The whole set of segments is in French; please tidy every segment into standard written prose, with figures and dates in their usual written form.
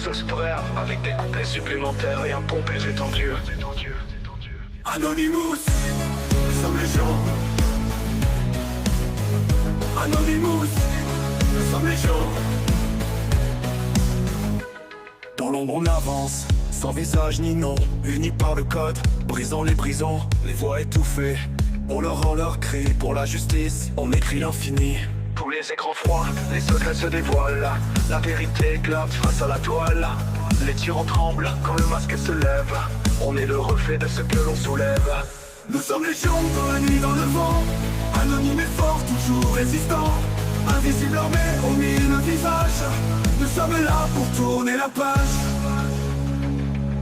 sauce brère, avec des couplets supplémentaires et un pompé étendu. Anonymous, nous sommes les gens. Anonymous, nous sommes les gens. Dans l'ombre on avance, sans visage ni nom, unis par le code, brisant les prisons, les voix étouffées. On leur rend leur cri, pour la justice, on écrit l'infini. Tous les écrans froids, les secrets se dévoilent. La vérité éclate face à la toile. Les tyrans tremblent quand le masque se lève. On est le reflet de ce que l'on soulève. Nous sommes les gens dans la nuit, dans le vent. Anonymes et forts, toujours résistants. Invisibles armés aux mille visages. Nous sommes là pour tourner la page.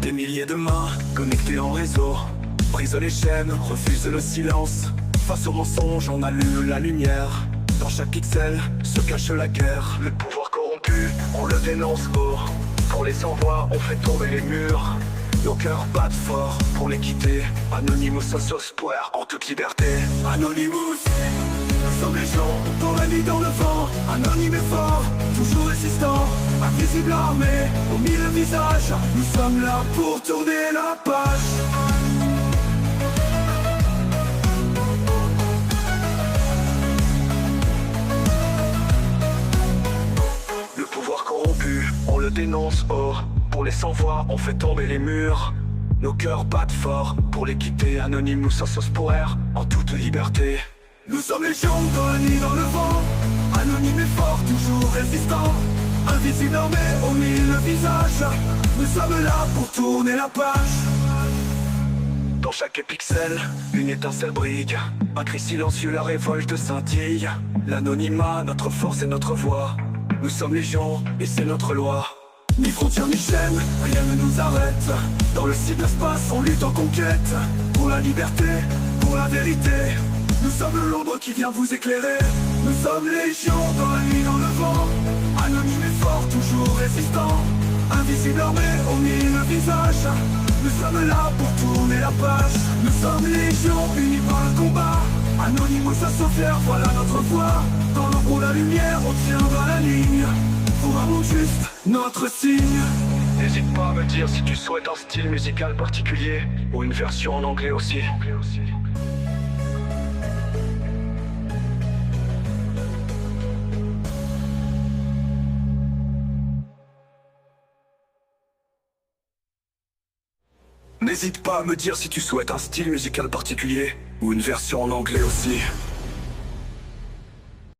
Des milliers de mains connectées en réseau, brisent les chaînes, refusent le silence. Face au mensonge, on allume la lumière. Dans chaque pixel se cache la guerre. Le pouvoir corrompu, on le dénonce haut. Pour les sans-voix, on fait tomber les murs. Nos cœurs battent fort pour les quitter. Anonymous, sauce poire en toute liberté. Anonymous, nous sommes les gens dans la nuit, dans le vent. Anonymes et forts, toujours résistants. Invisibles armés aux mille visages. Nous sommes là pour tourner la page. Le pouvoir corrompu, on le dénonce haut. Pour les sans-voix, on fait tomber les murs. Nos cœurs battent fort pour les quitter. Anonymous, sauce poire en toute liberté. Nous sommes les gens dans la nuit, dans le vent. Anonymes et forts, toujours résistants. Invisibles armés aux mille visages. Nous sommes là pour tourner la page. Dans chaque pixel, une étincelle brille. Un cri silencieux, la révolte scintille. L'anonymat, notre force et notre voix. Nous sommes les gens et c'est notre loi. Ni frontières ni chaînes, rien ne nous arrête. Dans le cyberspace, on lutte en conquête. Pour la liberté, pour la vérité. Nous sommes l'ombre qui vient vous éclairer. Nous sommes légion dans la nuit, dans le vent. Anonymes et forts, toujours résistants. Invisibles armés aux mille visages. Nous sommes là pour tourner la page. Nous sommes légion, unis par le combat. Anonymous à Sauveterre, voilà notre voix. Dans l'ombre ou la lumière, on tiendra la ligne. Pour un monde juste, notre signe. N'hésite pas à me dire si tu souhaites un style musical particulier ou une version en anglais aussi. N'hésite pas à me dire si tu souhaites un style musical particulier ou une version en anglais aussi.